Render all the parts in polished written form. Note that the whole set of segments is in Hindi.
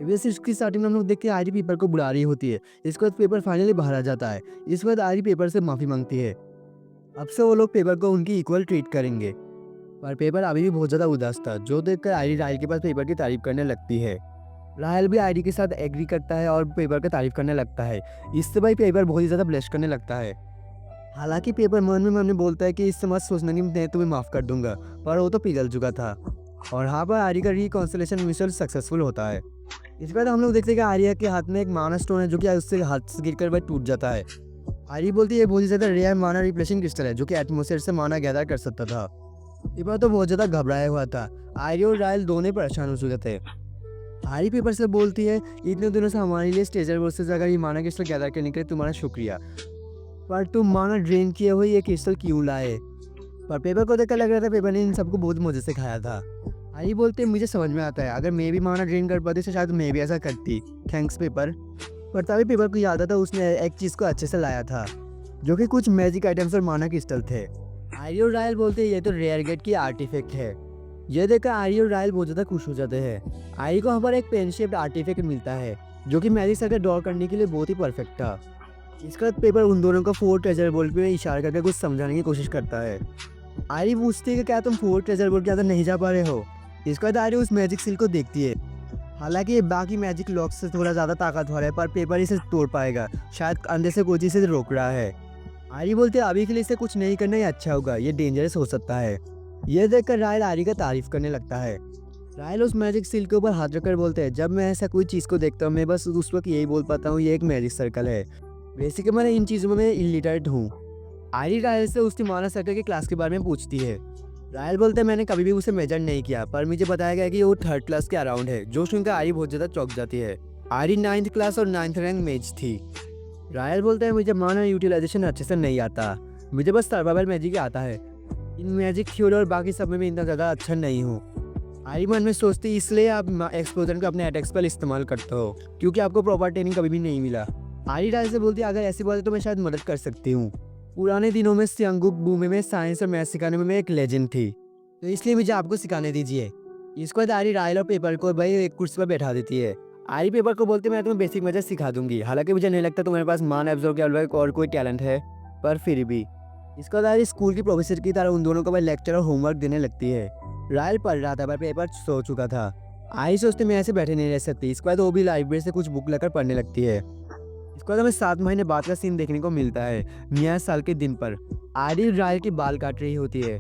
वैसे इसकी स्टार्टिंग में हम लोग देखते हैं आयरी पेपर को बुला रही होती है। इसके बाद पेपर फाइनली बाहर आ जाता है। इसके बाद आयरी पेपर से माफ़ी माँगती है। अब से वो लोग पेपर को उनकी इक्वल ट्रीट करेंगे। पर पेपर अभी भी बहुत ज़्यादा उदास था, जो देखकर आयरी राहिल के पास पेपर की तारीफ़ करने लगती है। राहिल भी आयरी के साथ एग्री करता है और पेपर की तारीफ़ करने लगता है। इससे भाई पेपर बहुत ही ज़्यादा ब्लश करने लगता है। हालाँकि पेपर मन में बोलता है कि इससे मत सोचना कि मैं तुम्हें माफ़ कर दूँगा, पर वो तो पिघल चुका था। और हाँ, पर आर्य का रिकॉन्सिलेशन मिशन सक्सेसफुल होता है। इसके बाद हम लोग देखते हैं कि आर्या के हाथ में एक माना स्टोन है, जो कि उससे हाथ से गिरकर वह टूट जाता है। आर्य बोलती है ये बहुत ही ज़्यादा रेयर माना रिप्लेसिंग क्रिस्टल है, जो कि एटमॉस्फेयर से माना गैदर कर सकता था। ये बार तो बहुत ज़्यादा घबराया हुआ था। आर्य और रायल दोनों परेशान हो चुके थे। आर्य पेपर से बोलती है इतने दिनों से हमारे लिए स्टेजर वर्सेस अगर ये माना क्रिस्टल गैदर करने के लिए तुम्हारा शुक्रिया, पर तुम माना ड्रेन किए हुए ये क्रिस्टल क्यों लाए? पर पेपर को देखकर लग रहा था पेपर ने इन सबको बहुत मजे से खाया था। आर्य बोलते मुझे समझ में आता है, अगर मैं भी माना ड्रेन कर पाती तो शायद मैं भी ऐसा करती। Thanks paper. पर तभी पेपर को याद आता उसने एक चीज़ को अच्छे से लाया था, जो कि कुछ मैजिक आइटम्स और माना क्रिस्टल थे। आर्य और रायल बोलते हैं ये तो रेयर गेट की आर्टिफैक्ट है। यह देखकर आर्य और रायल बहुत ज़्यादा खुश हो जाते हैं। आर्य को वहाँ पर एक पेन शेप्ड आर्टिफैक्ट मिलता है, जो कि मैजिक सर्कल ड्रॉ करने के लिए बहुत ही परफेक्ट था। इसके बाद पेपर उन दोनों को 4 ट्रेजर बोल्ट पे इशारा करके कुछ समझाने की कोशिश करता है। आर्य पूछती है कि क्या तुम 4 ट्रेजर बोल्ट के अंदर नहीं जा पा रहे हो? इसके बाद आर्य उस मैजिक सील को देखती है। हालांकि ये बाकी मैजिक लॉक से थोड़ा ज़्यादा ताकतवर है, पर पेपर इसे तोड़ पाएगा। शायद अंदर से कोई चीज़ इसे रोक रहा है। आर्य बोलते हैं अभी के लिए इसे कुछ नहीं करना ही अच्छा होगा, ये डेंजरस हो सकता है। यह देखकर रायल आर्य का तारीफ करने लगता है। रायल उस मैजिक सील के ऊपर हाथ रखकर बोलते हैं जब मैं ऐसा कोई चीज़ को देखता हूँ मैं बस उस वक्त यही बोल पाता हूँ ये एक मैजिक सर्कल है। बेसिकली मैं इन चीज़ों में इलिटरेट हूँ। आर्य रायल से उसकी माना सर्कल के क्लास के बारे में पूछती है। रायल बोलते हैं मैंने कभी भी उसे मेजर नहीं किया, पर मुझे बताया गया कि वो 3rd क्लास के अराउंड है, जो सुनकर आर्य बहुत ज़्यादा चौंक जाती है। आर्य 9th क्लास और 9th रैंक मेज थी। रायल बोलते हैं मुझे माना यूटिलाइजेशन अच्छे से नहीं आता, मुझे बस सर्वाइवल मैजिक ही आता है। इन मैजिक थ्योरी और बाकी सब में मैं इतना ज़्यादा अच्छा नहीं हूँ। आर्य मन में सोचती इसलिए आप एक्सप्लोजन को अपने अटैक्स पर इस्तेमाल करते हो, क्योंकि आपको प्रॉपर ट्रेनिंग कभी भी नहीं मिला। आर्य रायल से बोलती है अगर ऐसी बात है तो मैं शायद मदद कर सकती हूँ। पुराने दिनों में सियांगुक बूमे में साइंस और मैथ सिखाने में मैं एक लेजेंड थी, तो इसलिए मुझे आपको सिखाने दीजिए। इसके बाद आर्य रायल और पेपर को भाई एक कुर्सी पर बैठा देती है। आर्य पेपर को बोलते मैं तुम्हें बेसिक मैथड सिखा दूंगी, हालांकि मुझे नहीं लगता तुम्हारे पास मान एब्जॉर्ब के अलावा और कोई टैलेंट है, पर फिर भी। इसके बाद आर्य स्कूल की प्रोफेसर की तरह उन दोनों को भाई लेक्चर और होमवर्क देने लगती है। रायल पढ़ रहा था पर पेपर सो चुका था। आर्य सोचते मैं ऐसे बैठे नहीं रह सकती। इसके बाद वो भी लाइब्रेरी से कुछ बुक लेकर पढ़ने लगती है। इसके बाद हमें 7 महीने बाद का सीन देखने को मिलता है। नया साल के दिन पर आर्य रायल की बाल काट रही होती है।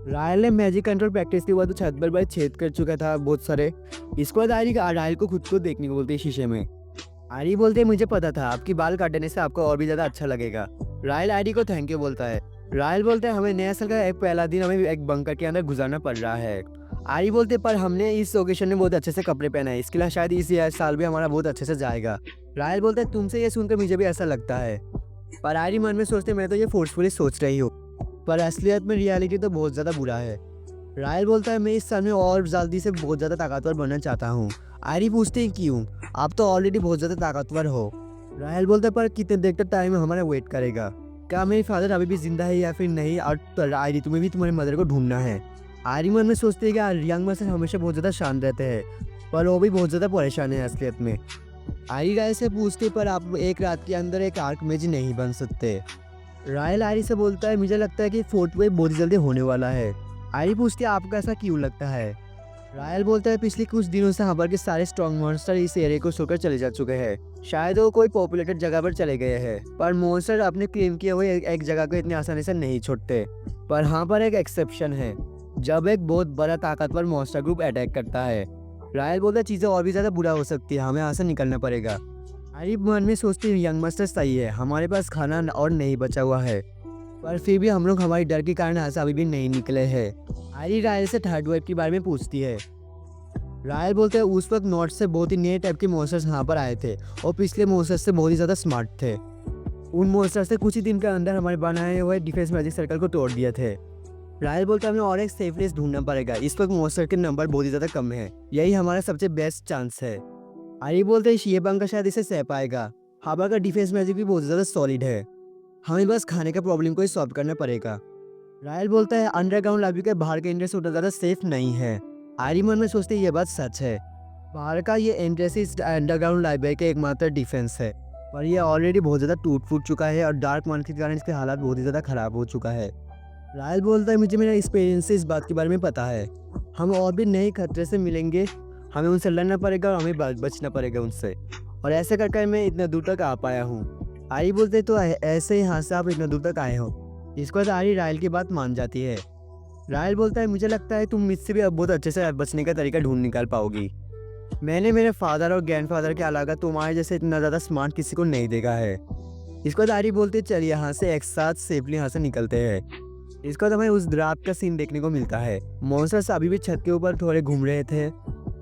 रायल ने मैजिक कंट्रोल प्रैक्टिस के बाद तो छत पर भाई छेद कर चुका था बहुत सारे। इसके बाद आर्य रायल को खुद को देखने को बोलती है शीशे में। आर्य बोलते हैं मुझे पता था आपकी बाल काटने से आपको और भी ज़्यादा अच्छा लगेगा। रायल आर्य को थैंक यू बोलता है। रायल बोलते हैं हमें नया साल का एक पहला दिन हमें एक बंकर के अंदर गुजारना पड़ रहा है। आर्य बोलते पर हमने इस ओकेशन में बहुत अच्छे से कपड़े पहने हैं, इसके लिए शायद इस साल भी हमारा बहुत अच्छे से जाएगा। रायल बोलते हैं तुमसे ये सुनकर मुझे भी ऐसा लगता है। पर आर्य मन में सोचते मैं तो ये फोर्सफुली सोच रही हूँ, पर असलियत में रियलिटी तो बहुत ज़्यादा बुरा है। रायल बोलता है मैं इस साल में और जल्दी से बहुत ज़्यादा ताकतवर बनना चाहता हूँ। आर्य पूछते हैं क्यों? आप तो ऑलरेडी बहुत ज़्यादा ताकतवर हो। रायल बोलता है पर कितने देर तक टाइम हमारा वेट करेगा? क्या मेरे फादर अभी भी जिंदा है या फिर नहीं? और आर्य तुम्हें भी तुम्हारी मदर को ढूंढना है। आर्य मन में सोचते हैं कि यंग मसल हमेशा बहुत ज़्यादा शांत रहते हैं, पर वो भी बहुत ज़्यादा परेशान है असलियत में। आर्य रायल से पूछते पर आप एक रात के अंदर एक आर्क मेज नहीं बन सकते। रायल आर्य से बोलता है मुझे लगता है कि 4th वेव बहुत जल्दी होने वाला है। आर्य पूछती है आपको ऐसा क्यों लगता है? रायल बोलता है पिछले कुछ दिनों से हबर के सारे स्ट्रॉन्ग मॉन्स्टर इस एरिया को छोड़कर चले जा चुके हैं। शायद वो कोई पॉपुलेटेड जगह पर चले गए हैं, पर मॉन्स्टर अपने क्लेम किए हुए एक जगह को इतनी आसानी से नहीं छोड़ते। पर हाँ, पर एक एक्सेप्शन है, जब एक बहुत बड़ा ताकतवर मॉन्स्टर ग्रुप अटैक करता है। रायल बोलता है चीज़ें और भी ज़्यादा बुरा हो सकती है, हमें यहाँ से निकलना पड़ेगा। आर्य मन में सोचते हैं यंग मास्टर सही है, हमारे पास खाना और नहीं बचा हुआ है, पर फिर भी हम लोग हमारी डर के कारण यहाँ से अभी भी नहीं निकले हैं। आर्य रायल से 3rd वेव के बारे में पूछती है। रायल बोलते हैं उस वक्त नॉर्थ से बहुत ही नए टाइप के मॉन्स्टर्स यहाँ पर आए थे और पिछले मॉन्स्टर्स से बहुत ही ज़्यादा स्मार्ट थे। उन मॉन्स्टर्स से कुछ ही दिन के अंदर हमारे बनाए हुए डिफेंस मैजिक सर्कल को तोड़ दिए थे। रायल बोलते हमें और एक सेफ प्लेस ढूंढना पड़ेगा, इस वक्त मॉन्स्टर के नंबर बहुत ही ज़्यादा कम है, यही हमारा सबसे बेस्ट चांस है। आर्य बोलते हैं ये बंकर शायद इसे सह पाएगा, हवा का डिफेंस मैजिक भी बहुत ज़्यादा सॉलिड है, हमें बस खाने का प्रॉब्लम को ही सॉल्व करना पड़ेगा। रायल बोलता है अंडरग्राउंड लॉबी के बाहर के इंडस्ट्री उतना ज़्यादा सेफ नहीं है। आर्य मन में सोचते ये बात सच है। बाहर का ये एंट्रेंस इस अंडरग्राउंड लाइब्रेरी का एकमात्र डिफेंस है, पर ये ऑलरेडी बहुत ज़्यादा टूट फूट चुका है और डार्क वन के कारण इसके हालात बहुत ही ज़्यादा ख़राब हो चुका है। रायल बोलता है मुझे मेरा एक्सपीरियंस से इस बात के बारे में पता है, हम और भी नए खतरे से मिलेंगे, हमें उनसे लड़ना पड़ेगा और हमें बचना पड़ेगा उनसे, और ऐसे कर कर मैं इतना दूर तक आ पाया हूँ। आरी बोलते तो ऐसे ही यहाँ से आप इतना दूर तक आए हो। इसके बाद आरी रायल की बात मान जाती है। रायल बोलता है मुझे लगता है तुम मुझसे भी अब बहुत अच्छे से बचने का तरीका ढूंढ निकाल पाओगी। मैंने मेरे फादर और ग्रैंडफादर के अलावा तुम्हारे जैसे इतना ज़्यादा स्मार्ट किसी को नहीं देखा है। इसके बाद आरी बोलते चल यहाँ से एक साथ सेफली यहाँ से निकलते हैं। इसके बाद हमें उस रात का सीन देखने को मिलता है। मॉन्स्टर्स अभी भी छत के ऊपर थोड़े घूम रहे थे।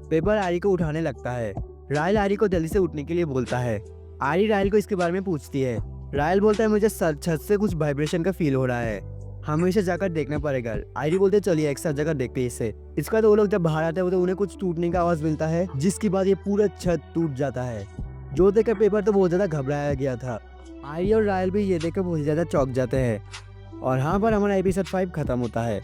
पेपर आरी को उठाने लगता है। रायल आरी को जल्दी से उठने के लिए बोलता है। आरी रायल को इसके बारे में पूछती है। रायल बोलता है मुझे छत से कुछ वाइब्रेशन का फील हो रहा है, हमें इसे जाकर देखना पड़ेगा। आरी बोलते चलिए एक साथ जाकर देखते हैं इसे। इसके बाद वो लोग जब बाहर आते हैं तो उन्हें कुछ टूटने का आवाज़ मिलता है, जिसके बाद ये पूरा छत टूट जाता है। जो देखकर पेपर तो बहुत ज़्यादा घबराया गया था। आरी और रायल भी ये देखकर बहुत ज़्यादा चौंक जाते हैं। और यहाँ पर हमारा एपिसोड 5 खत्म होता है।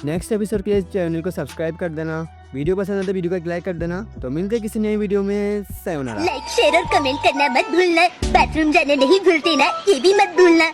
नेक्स्ट एपिसोड के लिए चैनल को सब्सक्राइब कर देना। वीडियो पसंद है तो वीडियो को एक लाइक कर देना। तो मिलते हैं किसी नई वीडियो में। सायोनारा। लाइक शेयर और कमेंट करना मत भूलना। बाथरूम जाने नहीं भूलते ना, ये भी मत भूलना।